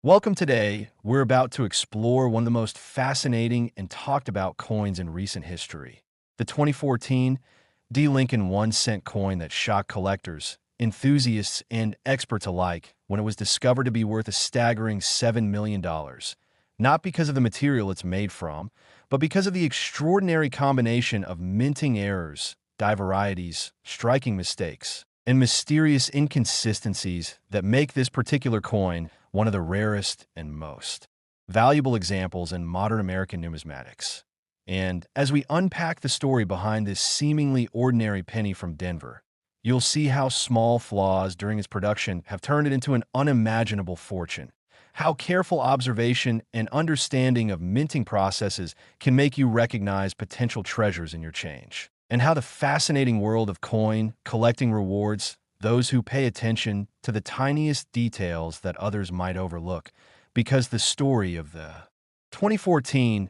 Welcome today. We're about to explore one of the most fascinating and talked about coins in recent history. The 2014 D. Lincoln 1-cent coin that shocked collectors, enthusiasts, and experts alike when it was discovered to be worth a staggering $7 million. Not because of the material it's made from, but because of the extraordinary combination of minting errors, die varieties, striking mistakes, and mysterious inconsistencies that make this particular coin one of the rarest and most valuable examples in modern American numismatics. And as we unpack the story behind this seemingly ordinary penny from Denver, you'll see how small flaws during its production have turned it into an unimaginable fortune, how careful observation and understanding of minting processes can make you recognize potential treasures in your change, and how the fascinating world of coin collecting rewards those who pay attention to the tiniest details that others might overlook, because the story of the 2014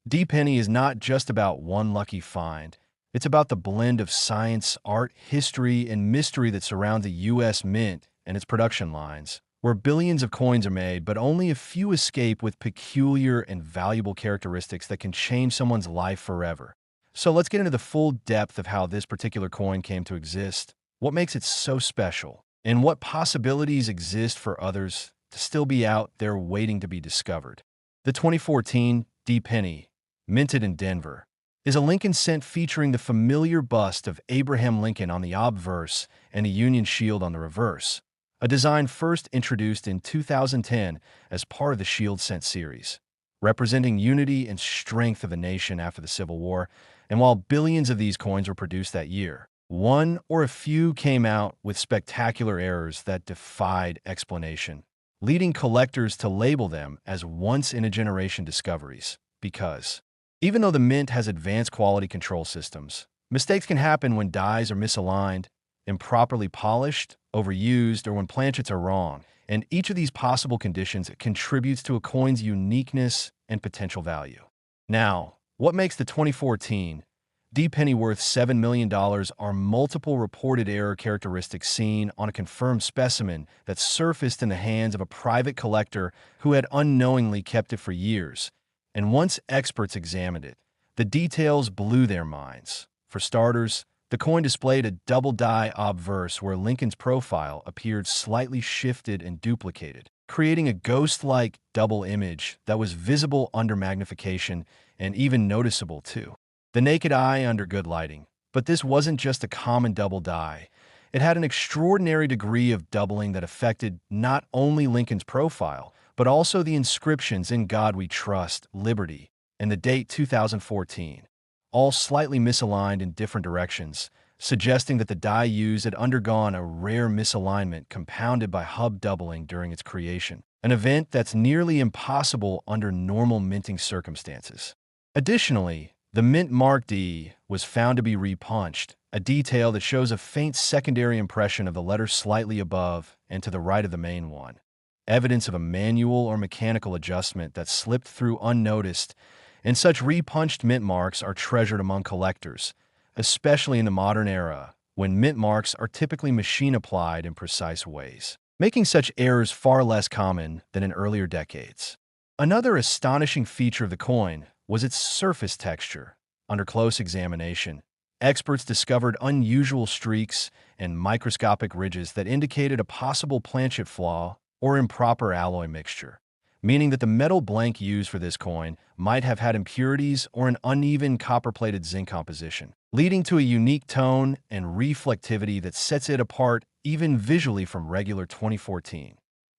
D penny is not just about one lucky find. It's about the blend of science, art, history, and mystery that surrounds the U.S. Mint and its production lines, where billions of coins are made, but only a few escape with peculiar and valuable characteristics that can change someone's life forever. So let's get into the full depth of how this particular coin came to exist, what makes it so special, and what possibilities exist for others to still be out there waiting to be discovered. The 2014 D penny, minted in Denver, is a Lincoln cent featuring the familiar bust of Abraham Lincoln on the obverse and a Union shield on the reverse, a design first introduced in 2010 as part of the Shield Cent series, representing unity and strength of the nation after the Civil War. And while billions of these coins were produced that year, one or a few came out with spectacular errors that defied explanation, leading collectors to label them as once-in-a-generation discoveries. Because, even though the Mint has advanced quality control systems, mistakes can happen when dies are misaligned, improperly polished, overused, or when planchets are wrong, and each of these possible conditions contributes to a coin's uniqueness and potential value. Now, what makes the 2014 D penny worth $7 million are multiple reported error characteristics seen on a confirmed specimen that surfaced in the hands of a private collector who had unknowingly kept it for years. And once experts examined it, the details blew their minds. For starters, the coin displayed a double die obverse where Lincoln's profile appeared slightly shifted and duplicated, creating a ghost-like double image that was visible under magnification and even noticeable too. The naked eye under good lighting. But this wasn't just a common double die. It had an extraordinary degree of doubling that affected not only Lincoln's profile, but also the inscriptions "In God We Trust," "Liberty," and the date 2014, all slightly misaligned in different directions, suggesting that the die used had undergone a rare misalignment compounded by hub doubling during its creation, an event that's nearly impossible under normal minting circumstances. Additionally, the Mint Mark D was found to be repunched, a detail that shows a faint secondary impression of the letter slightly above and to the right of the main one, evidence of a manual or mechanical adjustment that slipped through unnoticed, and such repunched mint marks are treasured among collectors, especially in the modern era, when mint marks are typically machine-applied in precise ways, making such errors far less common than in earlier decades. Another astonishing feature of the coin was its surface texture. Under close examination, experts discovered unusual streaks and microscopic ridges that indicated a possible planchet flaw or improper alloy mixture, meaning that the metal blank used for this coin might have had impurities or an uneven copper-plated zinc composition, leading to a unique tone and reflectivity that sets it apart even visually from regular 2014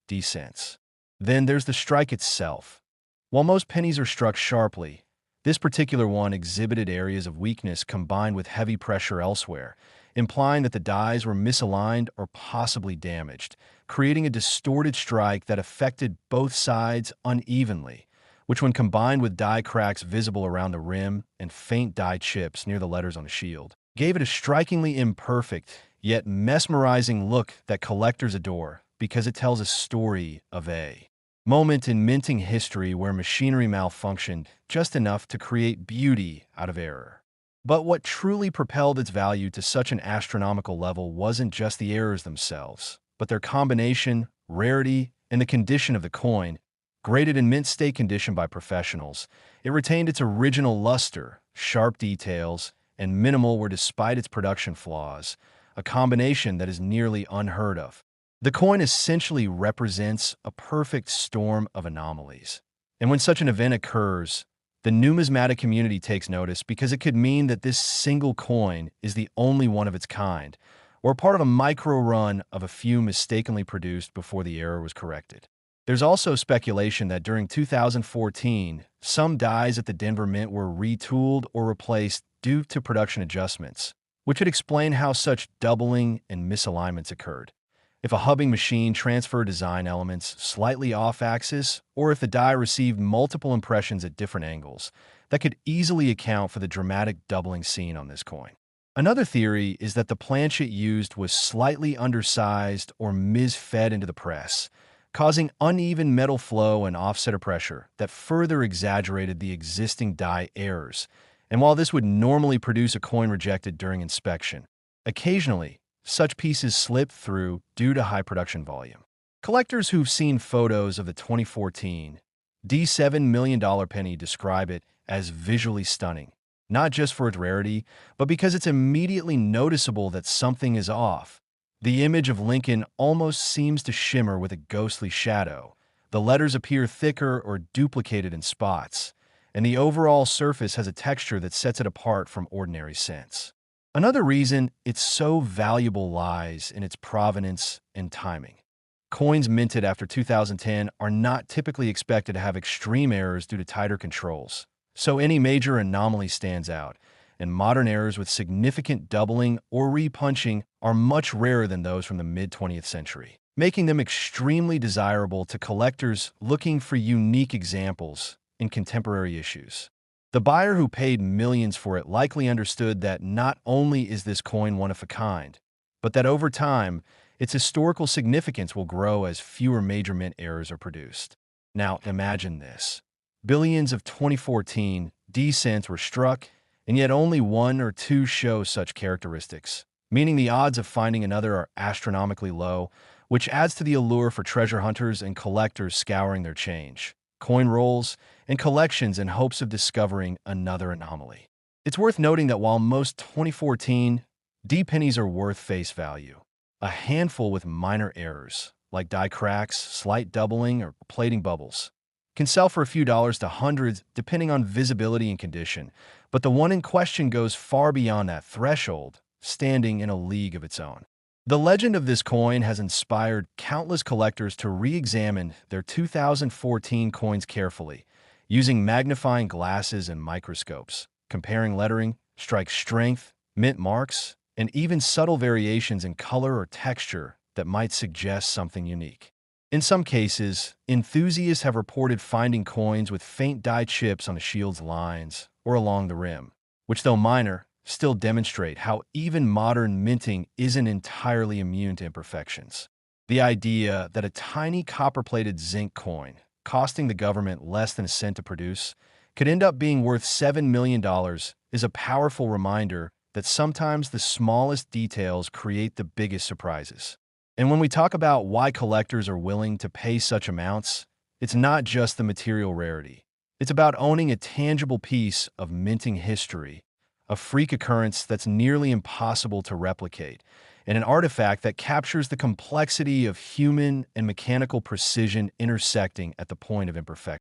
D cents. Then there's the strike itself. While most pennies are struck sharply, this particular one exhibited areas of weakness combined with heavy pressure elsewhere, implying that the dies were misaligned or possibly damaged, creating a distorted strike that affected both sides unevenly, which when combined with die cracks visible around the rim and faint die chips near the letters on the shield, gave it a strikingly imperfect yet mesmerizing look that collectors adore because it tells a story of a moment in minting history where machinery malfunctioned just enough to create beauty out of error. But what truly propelled its value to such an astronomical level wasn't just the errors themselves, but their combination rarity, and the condition of the coin, graded in mint state condition by professionals, it retained its original luster, sharp details, and minimal were despite its production flaws, a combination that is nearly unheard of. The coin essentially represents a perfect storm of anomalies. And when such an event occurs, the numismatic community takes notice because it could mean that this single coin is the only one of its kind, or part of a micro-run of a few mistakenly produced before the error was corrected. There's also speculation that during 2014, some dies at the Denver Mint were retooled or replaced due to production adjustments, which would explain how such doubling and misalignments occurred. If a hubbing machine transferred design elements slightly off-axis, or if the die received multiple impressions at different angles, that could easily account for the dramatic doubling seen on this coin. Another theory is that the planchet used was slightly undersized or misfed into the press, causing uneven metal flow and offsetter pressure that further exaggerated the existing die errors. And while this would normally produce a coin rejected during inspection, occasionally, such pieces slip through due to high production volume. Collectors who've seen photos of the 2014 $7 million penny describe it as visually stunning, not just for its rarity, but because it's immediately noticeable that something is off. The image of Lincoln almost seems to shimmer with a ghostly shadow. The letters appear thicker or duplicated in spots, and the overall surface has a texture that sets it apart from ordinary scents. Another reason it's so valuable lies in its provenance and timing. Coins minted after 2010 are not typically expected to have extreme errors due to tighter controls, so any major anomaly stands out, and modern errors with significant doubling or repunching are much rarer than those from the mid-20th century, making them extremely desirable to collectors looking for unique examples in contemporary issues. The buyer who paid millions for it likely understood that not only is this coin one of a kind, but that over time, its historical significance will grow as fewer major mint errors are produced. Now, imagine this. Billions of 2014 D cents were struck, and yet only one or two show such characteristics, meaning the odds of finding another are astronomically low, which adds to the allure for treasure hunters and collectors scouring their change, coin rolls, and collections in hopes of discovering another anomaly. It's worth noting that while most 2014 D pennies are worth face value, a handful with minor errors, like die cracks, slight doubling, or plating bubbles, can sell for a few dollars to hundreds depending on visibility and condition, but the one in question goes far beyond that threshold, standing in a league of its own. The legend of this coin has inspired countless collectors to re-examine their 2014 coins carefully, using magnifying glasses and microscopes, comparing lettering, strike strength, mint marks, and even subtle variations in color or texture that might suggest something unique. In some cases, enthusiasts have reported finding coins with faint die chips on a shield's lines or along the rim, which, though minor, still demonstrate how even modern minting isn't entirely immune to imperfections. The idea that a tiny copper-plated zinc coin, costing the government less than a cent to produce, could end up being worth $7 million is a powerful reminder that sometimes the smallest details create the biggest surprises. And when we talk about why collectors are willing to pay such amounts, it's not just the material rarity. It's about owning a tangible piece of minting history, a freak occurrence that's nearly impossible to replicate, and an artifact that captures the complexity of human and mechanical precision intersecting at the point of imperfection.